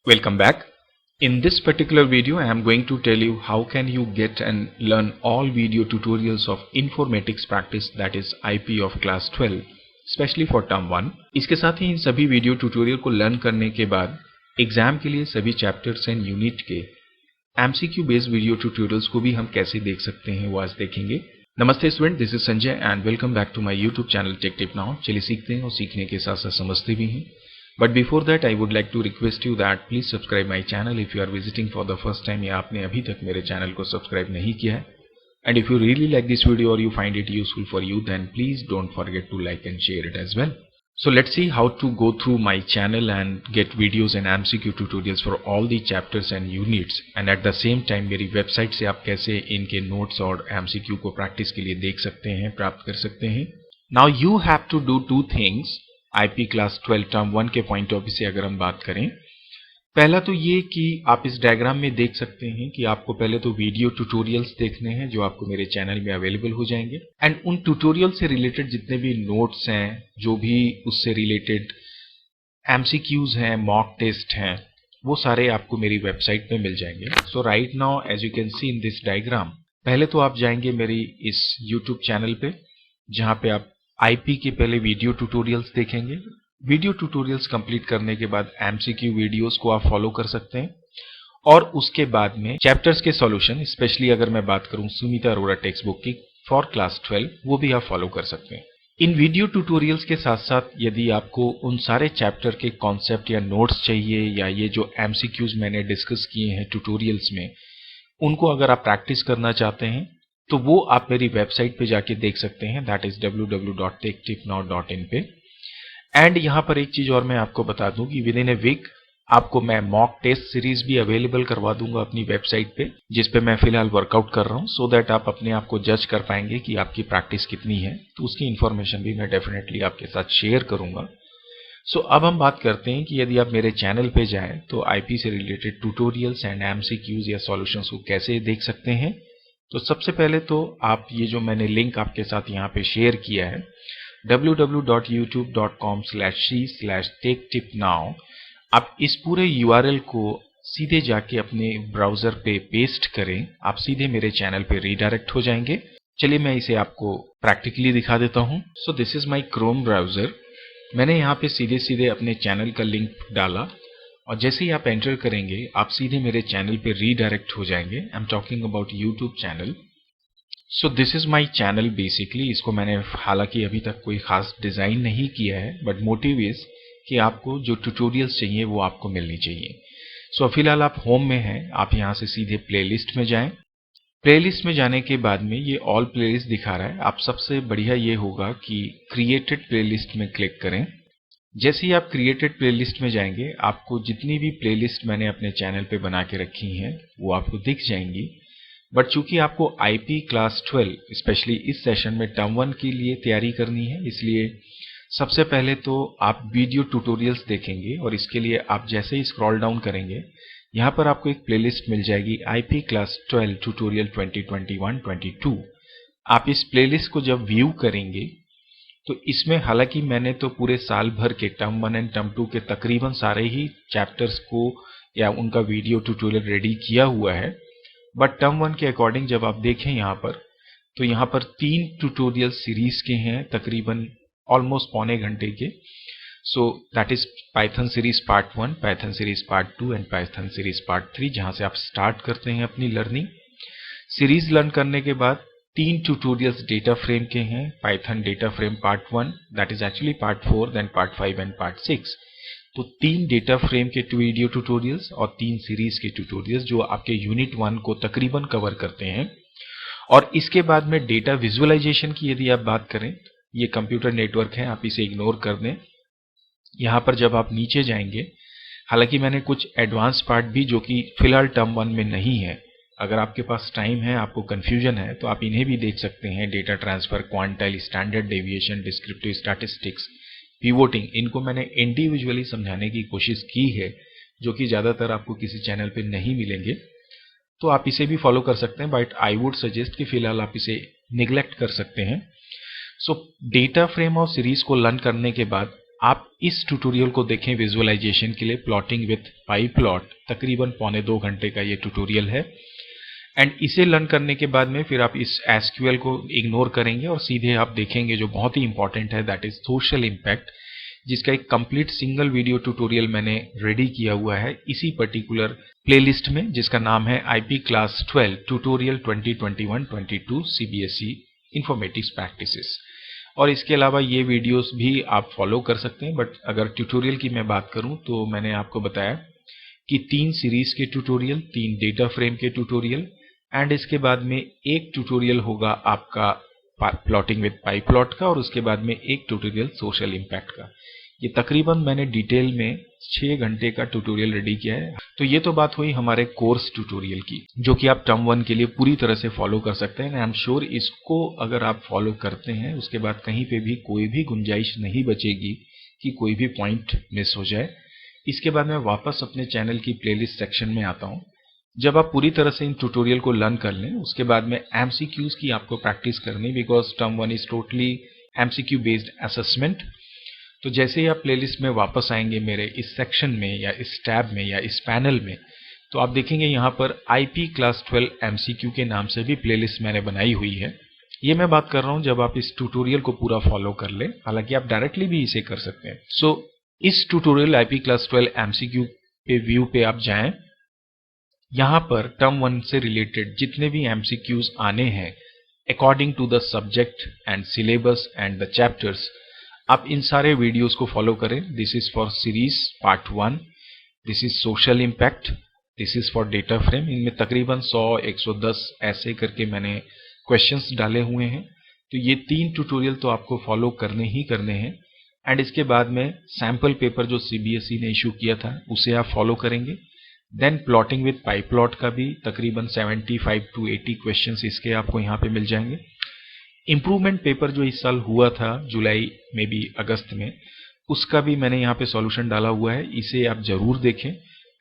Welcome back. In this particular video I am going to tell you how can you get and learn all video tutorials of informatics practice, that is IP of class 12 especially for term 1. इसके साथ ही इन सभी video tutorial को learn करने के बाद exam के लिए सभी चैप्टर्स एंड यूनिट के MCQ बेस्ड वीडियो ट्यूटोरियल्स को भी हम कैसे देख सकते हैं वो आज देखेंगे। नमस्ते student, this is Sanjay and welcome back to my YouTube channel tech tip now. चलिए सीखते हैं और सीखने के साथ साथ समझते भी हैं। But before that I would like to request you that please subscribe my channel if you are visiting for the first time या आपने अभी तक मेरे चैनल को सब्सक्राइब नहीं किया है। And if you really like this video or you find it useful for you, then please don't forget to like and share it as well. So let's see how to go through my channel and get videos and MCQ tutorials for all the chapters and units. And at the same time मेरी website से आप कैसे इनके notes और MCQ को practice के लिए देख सकते हैं, प्राप्त कर सकते हैं। Now you have to do two things. IP class 12 term 1 के पॉइंट ऑफ व्यू से अगर हम बात करें, पहला तो ये कि आप इस डायग्राम में देख सकते हैं कि आपको पहले तो वीडियो ट्यूटोरियल्स देखने हैं जो आपको मेरे चैनल में अवेलेबल हो जाएंगे। एंड उन ट्यूटोरियल से रिलेटेड जितने भी नोट्स हैं, जो भी उससे रिलेटेड MCQs हैं, मॉक टेस्ट हैं, वो सारे आपको मेरी वेबसाइट पे मिल जाएंगे। So right now as you can see in this diagram, पहले तो आप जाएंगे मेरी इस यूट्यूब चैनल पे जहाँ पे आप IP के पहले वीडियो ट्यूटोरियल्स देखेंगे। वीडियो ट्यूटोरियल्स कंप्लीट करने के बाद MCQ वीडियोस को आप फॉलो कर सकते हैं और उसके बाद में चैप्टर्स के सॉल्यूशन, स्पेशली अगर मैं बात करूं सुमिता अरोड़ा टेक्स्ट बुक की फॉर क्लास 12, वो भी आप फॉलो कर सकते हैं। इन वीडियो ट्यूटोरियल्स के साथ साथ यदि आपको उन सारे चैप्टर के कॉन्सेप्ट या नोट्स चाहिए या ये जो MCQs मैंने डिस्कस किए हैं ट्यूटोरियल्स में, उनको अगर आप प्रैक्टिस करना चाहते हैं तो वो आप मेरी वेबसाइट पे जाके देख सकते हैं, दैट इज www.techtipnow.in पे। एंड यहाँ पर एक चीज और मैं आपको बता दूं कि विद इन ए वीक आपको मैं मॉक टेस्ट सीरीज भी अवेलेबल करवा दूंगा अपनी वेबसाइट पे, जिस पे मैं फिलहाल वर्कआउट कर रहा हूँ, सो दैट आप अपने आप को जज कर पाएंगे कि आपकी प्रैक्टिस कितनी है। तो उसकी इन्फॉर्मेशन भी मैं डेफिनेटली आपके साथ शेयर करूंगा। सो अब हम बात करते हैं कि यदि आप मेरे चैनल पे जाएं तो IP से रिलेटेड ट्यूटोरियल्स एंड MCQs या सॉल्यूशंस को कैसे देख सकते हैं। तो सबसे पहले तो आप ये जो मैंने लिंक आपके साथ यहाँ पे शेयर किया है www.youtube.com/c/techtipnow, आप इस पूरे URL को सीधे जाके अपने ब्राउजर पे पेस्ट करें, आप सीधे मेरे चैनल पे रीडायरेक्ट हो जाएंगे। चलिए मैं इसे आपको प्रैक्टिकली दिखा देता हूँ। So this is my Chrome browser. मैंने यहाँ पे सीधे सीधे अपने चैनल का लिंक डाला और जैसे ही आप एंटर करेंगे आप सीधे मेरे चैनल पे रीडायरेक्ट हो जाएंगे। I am talking about YouTube channel. So this is my channel basically. इसको मैंने हालांकि अभी तक कोई खास डिजाइन नहीं किया है, बट मोटिव इज कि आपको जो ट्यूटोरियल्स चाहिए वो आपको मिलनी चाहिए। सो फिलहाल आप होम में हैं, आप यहाँ से सीधे प्लेलिस्ट में जाएं। प्लेलिस्ट में जाने के बाद में ये ऑल प्लेलिस्ट दिखा रहा है। आप सबसे बढ़िया ये होगा कि क्रिएटेड प्लेलिस्ट में क्लिक करें। जैसे ही आप क्रिएटेड प्लेलिस्ट में जाएंगे आपको जितनी भी प्लेलिस्ट मैंने अपने चैनल पे बना के रखी हैं वो आपको दिख जाएंगी। बट चूंकि आपको IP क्लास 12 स्पेशली इस सेशन में टर्म 1 के लिए तैयारी करनी है, इसलिए सबसे पहले तो आप वीडियो ट्यूटोरियल्स देखेंगे और इसके लिए आप जैसे ही स्क्रॉल डाउन करेंगे यहाँ पर आपको एक प्लेलिस्ट मिल जाएगी IP क्लास 12 ट्यूटोरियल 2021-22। आप इस प्लेलिस्ट को जब व्यू करेंगे तो इसमें हालांकि मैंने तो पूरे साल भर के टर्म 1 एंड टर्म 2 के तकरीबन सारे ही चैप्टर्स को या उनका वीडियो ट्यूटोरियल रेडी किया हुआ है, बट टर्म 1 के अकॉर्डिंग जब आप देखें यहाँ पर तो यहाँ पर 3 ट्यूटोरियल सीरीज के हैं तकरीबन ऑलमोस्ट पौने घंटे के। So that is Python series part 1, Python series part 2 and Python series part 3, जहाँ से आप स्टार्ट करते हैं अपनी लर्निंग। सीरीज लर्न करने के बाद 3 ट्यूटोरियल्स डेटा फ्रेम के हैं। Python data frame part 1, that is actually part 4, then part 5 and part 6। तो 3 डेटा फ्रेम के वीडियो ट्यूटोरियल्स और 3 सीरीज के ट्यूटोरियल्स जो आपके यूनिट 1 को तकरीबन कवर करते हैं। और इसके बाद में डेटा विजुअलाइजेशन की यदि आप बात करें, ये कंप्यूटर नेटवर्क है, आप इसे इग्नोर कर दें। यहाँ पर जब आप नीचे जाएंगे, हालांकि मैंने कुछ एडवांस पार्ट भी जो कि फिलहाल टर्म 1 में नहीं है, अगर आपके पास टाइम है, आपको कंफ्यूजन है तो आप इन्हें भी देख सकते हैं। Data transfer, quantile, standard deviation, descriptive statistics, pivoting, इनको मैंने इंडिविजुअली समझाने की कोशिश की है जो कि ज़्यादातर आपको किसी चैनल पे नहीं मिलेंगे। तो आप इसे भी फॉलो कर सकते हैं, बट आई वुड सजेस्ट कि फिलहाल आप इसे निगलेक्ट कर सकते हैं। सो डेटा फ्रेम और सीरीज को लर्न करने के बाद आप इस ट्यूटोरियल को देखें विजुअलाइजेशन के लिए। प्लॉटिंग विथ पाईप्लॉट तकरीबन 1.25 घंटे का ये ट्यूटोरियल है। एंड इसे लर्न करने के बाद में फिर आप इस एसक्यूएल को इग्नोर करेंगे और सीधे आप देखेंगे जो बहुत ही इंपॉर्टेंट है, दैट इज सोशल इम्पैक्ट, जिसका एक कंप्लीट सिंगल वीडियो ट्यूटोरियल मैंने रेडी किया हुआ है इसी पर्टिकुलर प्लेलिस्ट में, जिसका नाम है IP class 12 tutorial 2021-22 CBSE informatics practices. और इसके अलावा ये वीडियोस भी आप फॉलो कर सकते हैं। बट अगर ट्यूटोरियल की मैं बात करूं तो मैंने आपको बताया कि 3 सीरीज के ट्यूटोरियल, 3 डेटा फ्रेम के ट्यूटोरियल एंड इसके बाद में एक ट्यूटोरियल होगा आपका प्लॉटिंग विद पाईप्लॉट का, और उसके बाद में एक ट्यूटोरियल सोशल इम्पैक्ट का। ये तकरीबन मैंने डिटेल में 6 घंटे का ट्यूटोरियल रेडी किया है। तो ये तो बात हुई हमारे कोर्स ट्यूटोरियल की, जो कि आप टर्म 1 के लिए पूरी तरह से फॉलो कर सकते हैं। आई एम श्योर इसको अगर आप फॉलो करते हैं उसके बाद कहीं पे भी कोई भी गुंजाइश नहीं बचेगी कि कोई भी पॉइंट मिस हो जाए। इसके बाद मैं वापस अपने चैनल की प्लेलिस्ट सेक्शन में आता हूँ। जब आप पूरी तरह से इन ट्यूटोरियल को लर्न कर लें उसके बाद में एमसीक्यूज की आपको प्रैक्टिस करनी, because term 1 is totally MCQ based assessment. तो जैसे ही आप प्लेलिस्ट में वापस आएंगे मेरे इस सेक्शन में या इस टैब में या इस पैनल में, तो आप देखेंगे यहाँ पर आईपी क्लास 12 एमसीक्यू के नाम से भी प्लेलिस्ट मैंने बनाई हुई है। ये मैं बात कर रहा हूँ जब आप इस ट्यूटोरियल को पूरा फॉलो कर लें, हालांकि आप डायरेक्टली भी इसे कर सकते हैं। सो इस ट्यूटोरियल आईपी क्लास 12 एमसीक्यू पे व्यू पे आप जाएं। यहाँ पर टर्म 1 से रिलेटेड जितने भी एमसीक्यूज आने हैं according to the subject and syllabus and the chapters, आप इन सारे वीडियोस को फॉलो करें। This is for series part 1, this is social impact, this is for data frame. इनमें तकरीबन 100-110 ऐसे करके मैंने क्वेश्चंस डाले हुए हैं। तो ये 3 ट्यूटोरियल तो आपको फॉलो करने ही करने हैं। एंड इसके बाद में सैम्पल पेपर जो सीबीएसई ने इशू किया था उसे आप फॉलो करेंगे। देन प्लॉटिंग विद पाईप्लॉट का भी तकरीबन 75 to 80 क्वेश्चंस इसके आपको यहाँ पे मिल जाएंगे। इम्प्रूवमेंट पेपर जो इस साल हुआ था जुलाई में भी अगस्त में, उसका भी मैंने यहाँ पे सॉल्यूशन डाला हुआ है, इसे आप जरूर देखें।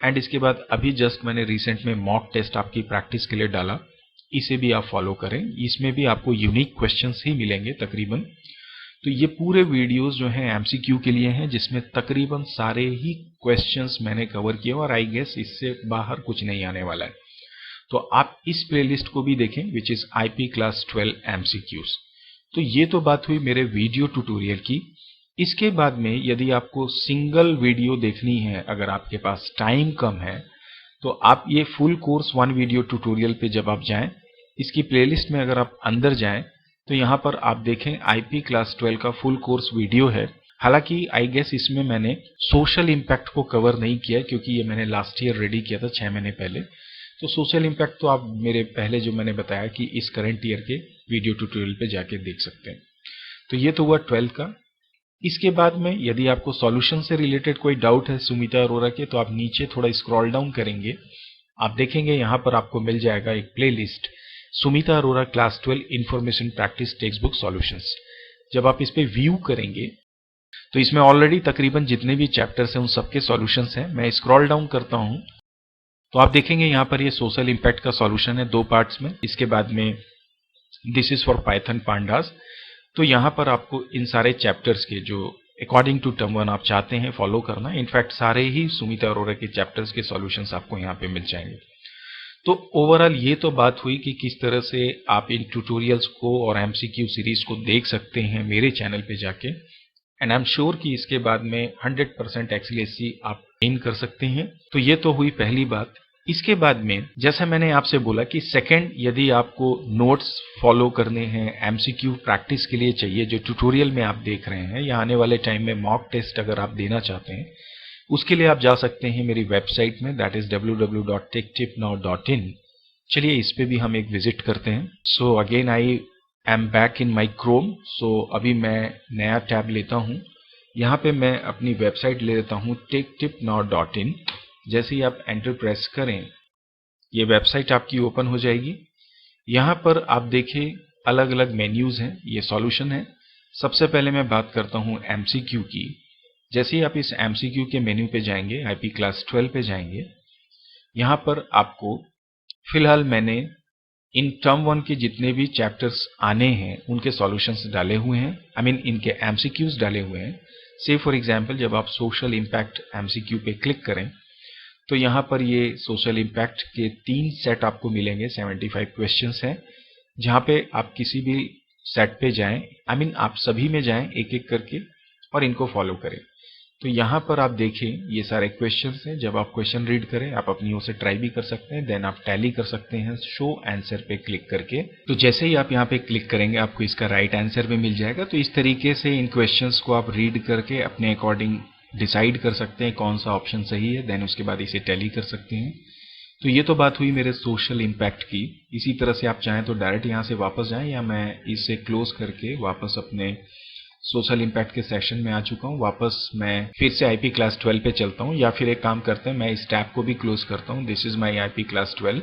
एंड इसके बाद अभी जस्ट मैंने रिसेंट में मॉक टेस्ट आपकी प्रैक्टिस के लिए डाला, इसे भी आप फॉलो करें। इसमें भी आपको यूनिक क्वेश्चंस ही मिलेंगे तकरीबन। तो ये पूरे वीडियोस जो हैं एमसीक्यू के लिए हैं, जिसमें तकरीबन सारे ही क्वेश्चंस मैंने कवर किए और आई गेस इससे बाहर कुछ नहीं आने वाला है। तो आप इस प्लेलिस्ट को भी देखें which is IP class 12 MCQs. तो ये तो बात हुई मेरे वीडियो ट्यूटोरियल की। इसके बाद में यदि आपको सिंगल वीडियो देखनी है, अगर आपके पास टाइम कम है, तो आप ये फुल कोर्स 1 वीडियो ट्यूटोरियल पे जब आप जाएं, इसकी प्लेलिस्ट में अगर आप अंदर जाएं तो यहाँ पर आप देखें आईपी क्लास 12 का फुल कोर्स वीडियो है। हालांकि आई गेस इसमें मैंने सोशल इम्पैक्ट को कवर नहीं किया क्योंकि ये मैंने लास्ट ईयर रेडी किया था 6 महीने पहले। तो सोशल इम्पैक्ट तो आप मेरे पहले जो मैंने बताया कि इस करंट ईयर के वीडियो ट्यूटोरियल पे जाके देख सकते हैं। तो ये तो हुआ 12 का। इसके बाद में यदि आपको सॉल्यूशन से रिलेटेड कोई डाउट है सुमिता अरोरा के, तो आप नीचे थोड़ा स्क्रॉल डाउन करेंगे, आप देखेंगे यहाँ पर आपको मिल जाएगा एक playlist Sumita Arora class 12 information practice text book solutions. जब आप इस पे व्यू करेंगे तो इसमें ऑलरेडी तकरीबन जितने भी चैप्टर्स हैं उन सबके सॉल्यूशंस हैं। मैं स्क्रॉल डाउन करता हूं तो आप देखेंगे यहाँ पर ये सोशल इम्पैक्ट का सॉल्यूशन है 2 पार्ट्स में। इसके बाद में this is for Python pandas. तो यहाँ पर आपको इन सारे चैप्टर्स के जो अकॉर्डिंग टू टर्म 1 आप चाहते हैं फॉलो करना, इनफैक्ट सारे ही सुमिता अरोरा के चैप्टर्स के सॉल्यूशंस आपको यहाँ पे मिल जाएंगे। तो ओवरऑल ये तो बात हुई कि किस तरह से आप इन ट्यूटोरियल्स को और एमसीक्यू सीरीज को देख सकते हैं मेरे चैनल पे जाके। एंड आई एम श्योर कि इसके बाद में 100% एक्सीलेंसी आप गेन कर सकते हैं। तो ये तो हुई पहली बात। इसके बाद में जैसा मैंने आपसे बोला कि सेकंड, यदि आपको नोट्स फॉलो करने हैं एमसीक्यू प्रैक्टिस के लिए चाहिए जो ट्यूटोरियल में आप देख रहे हैं, या आने वाले टाइम में मॉक टेस्ट अगर आप देना चाहते हैं, उसके लिए आप जा सकते हैं मेरी वेबसाइट में, दैट इज www.techtipnow.in। चलिए इस पे भी हम एक विजिट करते हैं। So again I am back in my Chrome. सो अभी मैं नया टैब लेता हूँ, यहाँ पे मैं अपनी वेबसाइट ले लेता हूँ techtipnow.in। जैसे ही आप एंटर प्रेस करें ये वेबसाइट आपकी ओपन हो जाएगी। यहाँ पर आप देखिए अलग अलग मेन्यूज हैं, ये सॉल्यूशन है। सबसे पहले मैं बात करता हूँ एमसीक्यू की। जैसे ही आप इस एमसीक्यू के मेन्यू पे जाएंगे, आईपी क्लास 12 पे जाएंगे, यहाँ पर आपको फिलहाल मैंने इन टर्म 1 के जितने भी चैप्टर्स आने हैं उनके सॉल्यूशंस डाले हुए हैं, आई मीन इनके एमसीक्यूज डाले हुए हैं। से फॉर एग्जांपल जब आप सोशल इम्पैक्ट एमसीक्यू पे क्लिक करें तो यहाँ पर ये सोशल इम्पैक्ट के 3 सेट आपको मिलेंगे। 75 क्वेश्चंस हैं, जहाँ पे आप किसी भी सेट पे जाएं, आप सभी में जाएं एक एक करके और इनको फॉलो करें। तो यहाँ पर आप देखें ये सारे क्वेश्चंस हैं। जब आप क्वेश्चन रीड करें आप अपनी ओर से ट्राई भी कर सकते हैं, देन आप टैली कर सकते हैं शो आंसर पे क्लिक करके। तो जैसे ही आप यहाँ पे क्लिक करेंगे आपको इसका राइट आंसर भी मिल जाएगा। तो इस तरीके से इन क्वेश्चंस को आप रीड करके अपने अकॉर्डिंग डिसाइड कर सकते हैं कौन सा ऑप्शन सही है, देन उसके बाद इसे टैली कर सकते हैं। तो ये तो बात हुई मेरे सोशल इम्पैक्ट की। इसी तरह से आप चाहें तो डायरेक्ट यहाँ से वापस जाएं, या मैं इसे क्लोज करके वापस अपने सोशल इम्पैक्ट के सेशन में आ चुका हूँ। वापस मैं फिर से आईपी क्लास 12 पे चलता हूँ, या फिर एक काम करते हैं मैं इस टैब को भी क्लोज करता हूँ। This is my IP class 12।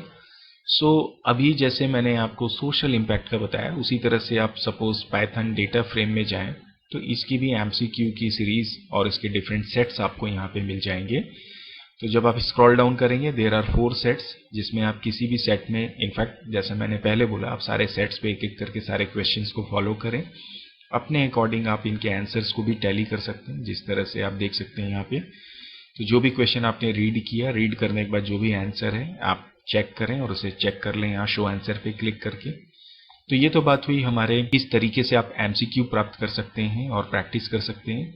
सो अभी जैसे मैंने आपको सोशल इम्पैक्ट का बताया, उसी तरह से आप सपोज पाइथन डेटा फ्रेम में जाएं तो इसकी भी एमसीक्यू की सीरीज और इसके डिफरेंट सेट्स आपको यहाँ पे मिल जाएंगे। तो जब आप स्क्रॉल डाउन करेंगे देयर आर 4 सेट्स, जिसमें आप किसी भी सेट में, इनफैक्ट जैसे मैंने पहले बोला, आप सारे सेट्स पे एक एक करके सारे क्वेश्चंस को फॉलो करें। अपने अकॉर्डिंग आप इनके आंसर्स को भी टैली कर सकते हैं, जिस तरह से आप देख सकते हैं यहाँ पे। तो जो भी क्वेश्चन आपने रीड किया, रीड करने के बाद जो भी आंसर है आप चेक करें और उसे चेक कर लें यहाँ शो आंसर पे क्लिक करके। तो ये तो बात हुई हमारे इस तरीके से आप एमसीक्यू प्राप्त कर सकते हैं और प्रैक्टिस कर सकते हैं।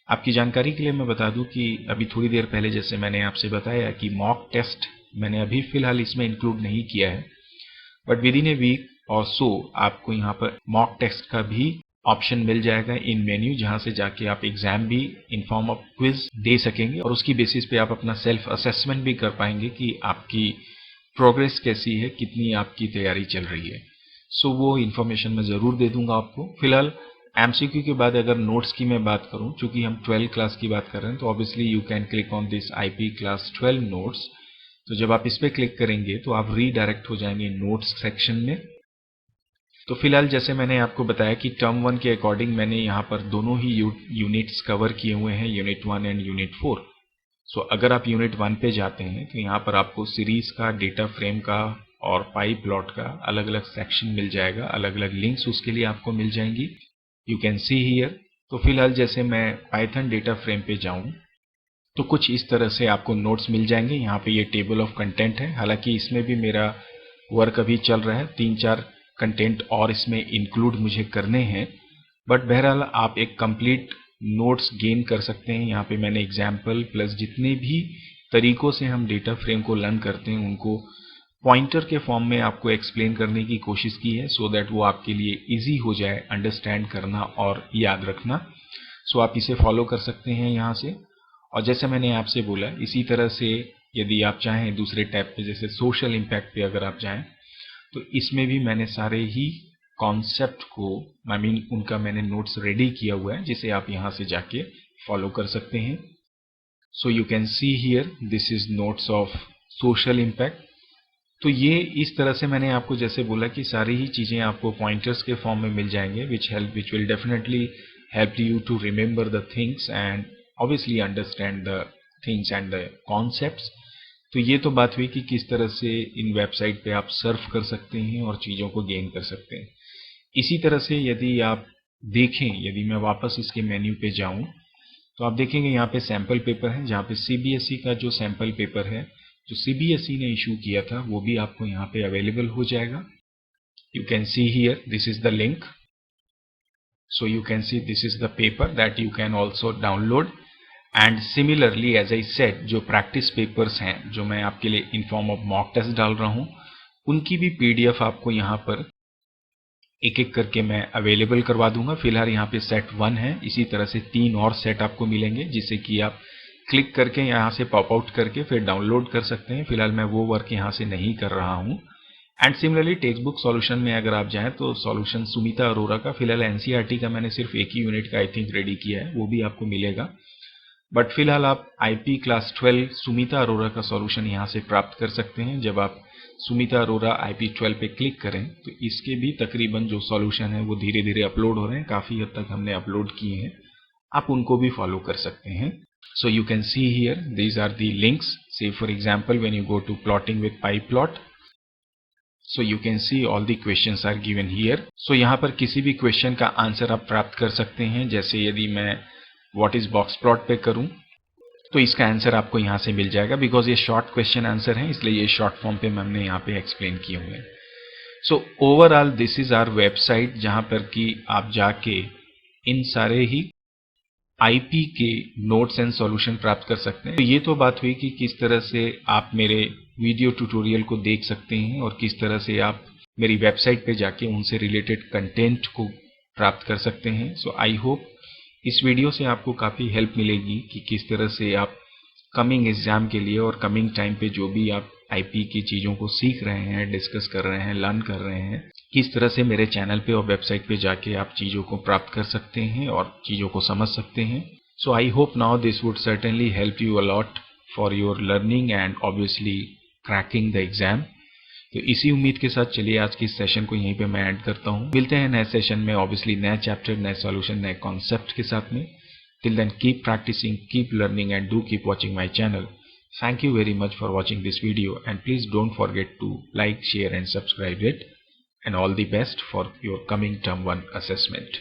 आपकी जानकारी के लिए मैं बता दूं कि अभी थोड़ी देर पहले जैसे मैंने आपसे बताया कि मॉक टेस्ट मैंने अभी फिलहाल इसमें इंक्लूड नहीं किया है, but within a week और सो आपको यहाँ पर मॉक टेस्ट का भी ऑप्शन मिल जाएगा इन मेन्यू, जहां से जाके आप एग्जाम भी इन फॉर्म ऑफ क्विज दे सकेंगे और उसकी बेसिस पे आप अपना सेल्फ असेसमेंट भी कर पाएंगे कि आपकी प्रोग्रेस कैसी है, कितनी आपकी तैयारी चल रही है। सो वो इन्फॉर्मेशन मैं ज़रूर दे दूंगा आपको। फिलहाल एमसीक्यू के बाद अगर नोट्स की मैं बात करूं, चूंकि हम 12 क्लास की बात कर रहे हैं, तो obviously you can click on this IP class 12 notes. तो जब आप इस पर क्लिक करेंगे तो आप रीडायरेक्ट हो जाएंगे नोट्स सेक्शन में। तो फिलहाल जैसे मैंने आपको बताया कि टर्म 1 के अकॉर्डिंग मैंने यहाँ पर दोनों ही यूनिट्स कवर किए हुए हैं, यूनिट 1 एंड यूनिट 4। सो अगर आप यूनिट 1 पे जाते हैं तो यहाँ पर आपको सीरीज का, डेटा फ्रेम का और पाई प्लॉट का अलग अलग सेक्शन मिल जाएगा, अलग अलग लिंक्स उसके लिए आपको मिल जाएंगी। You can see here. तो फिलहाल जैसे मैं पाइथन डेटा फ्रेम पे जाऊं तो कुछ इस तरह से आपको नोट्स मिल जाएंगे। यहाँ पे ये टेबल ऑफ कंटेंट है, हालांकि इसमें भी मेरा वर्क अभी चल रहा है, 3-4 कंटेंट और इसमें इंक्लूड मुझे करने हैं, बट बहरहाल आप एक कंप्लीट नोट्स गेन कर सकते हैं। यहाँ पे मैंने एग्जाम्पल प्लस जितने भी तरीकों से हम डेटा फ्रेम को लर्न करते हैं उनको पॉइंटर के फॉर्म में आपको एक्सप्लेन करने की कोशिश की है, सो दैट वो आपके लिए इजी हो जाए अंडरस्टैंड करना और याद रखना। सो आप इसे फॉलो कर सकते हैं यहाँ से। और जैसे मैंने आपसे बोला, इसी तरह से यदि आप चाहें दूसरे टैब पे जैसे सोशल इम्पैक्ट पे अगर आप जाएं तो इसमें भी मैंने सारे ही कॉन्सेप्ट को उनका मैंने नोट्स रेडी किया हुआ है, जिसे आप यहाँ से जाके फॉलो कर सकते हैं। So you can see here this is notes of social impact. तो ये इस तरह से मैंने आपको जैसे बोला कि सारी ही चीजें आपको पॉइंटर्स के फॉर्म में मिल जाएंगे, which will definitely help you to remember the things and obviously understand the things and the concepts. तो ये तो बात हुई कि किस तरह से इन वेबसाइट पे आप सर्फ कर सकते हैं और चीज़ों को गेन कर सकते हैं। इसी तरह से यदि आप देखें, यदि मैं वापस इसके मेन्यू पे जाऊं तो आप देखेंगे यहाँ पे सैम्पल पेपर है, जहाँ पे सीबीएसई का जो सैम्पल पेपर है जो सीबीएसई ने इशू किया था वो भी आपको यहाँ पे अवेलेबल हो जाएगा। You can see here this is the link. So you can see this is the paper that you can also download. And similarly as I said, जो प्रैक्टिस पेपर्स हैं जो मैं आपके लिए in form of mock test डाल रहा हूं, उनकी भी पीडीएफ आपको यहां पर एक एक करके मैं अवेलेबल करवा दूंगा। फिलहाल यहाँ पे सेट 1 है, इसी तरह से 3 और सेट आपको मिलेंगे जिसे कि आप क्लिक करके यहाँ से पॉप आउट करके फिर डाउनलोड कर सकते हैं। फिलहाल मैं वो वर्क यहाँ से नहीं कर रहा हूँ। And similarly text book solution में अगर आप जाएं तो सॉल्यूशन सुमिता अरोरा का, फिलहाल एनसीईआरटी का मैंने सिर्फ एक ही यूनिट का आई थिंक रेडी किया है, वो भी आपको मिलेगा। बट फिलहाल आप आईपी क्लास 12 सुमिता अरोरा का सॉल्यूशन यहाँ से प्राप्त कर सकते हैं। जब आप सुमिता अरोरा आईपी 12 पे क्लिक करें तो इसके भी तकरीबन जो सॉल्यूशन है वो धीरे धीरे अपलोड हो रहे हैं, काफ़ी हद तक हमने अपलोड किए हैं, आप उनको भी फॉलो कर सकते हैं। So you can see here these are the links. Say for example when you go to plotting with pyplot, so you can see all the questions are given here. So यहाँ पर किसी भी question का answer आप प्राप्त कर सकते हैं। जैसे यदि मैं व्हाट इज बॉक्स प्लॉट पे करूं, तो इसका आंसर आपको यहाँ से मिल जाएगा। बिकॉज ये शॉर्ट क्वेश्चन आंसर है, इसलिए ये शॉर्ट फॉर्म पे हमने यहाँ पे एक्सप्लेन किए हुए हैं। So overall this is our website, जहां पर कि आप जाके इन सारे ही आईपी के नोट्स एंड सॉल्यूशन प्राप्त कर सकते हैं। तो ये तो बात हुई कि किस तरह से आप मेरे वीडियो ट्यूटोरियल को देख सकते हैं और किस तरह से आप मेरी वेबसाइट पे जाके उनसे रिलेटेड कंटेंट को प्राप्त कर सकते हैं। सो आई होप इस वीडियो से आपको काफ़ी हेल्प मिलेगी कि किस तरह से आप कमिंग एग्जाम के लिए और कमिंग टाइम पे जो भी आप आईपी की चीज़ों को सीख रहे हैं, डिस्कस कर रहे हैं, लर्न कर रहे हैं, किस तरह से मेरे चैनल पे और वेबसाइट पे जाके आप चीज़ों को प्राप्त कर सकते हैं और चीज़ों को समझ सकते हैं। So I hope now this would certainly help you a lot for your learning and obviously cracking the exam. तो इसी उम्मीद के साथ चलिए आज की इस सेशन को यहीं पे मैं ऐड करता हूँ। मिलते हैं नए सेशन में, ऑब्वियसली नए चैप्टर, नए सॉल्यूशन, नए कॉन्सेप्ट के साथ में। Till then, keep practicing, keep learning, and do keep watching my channel. Thank you very much for watching this video, and please don't forget to like, share and subscribe it. And all the best for your coming term 1 assessment.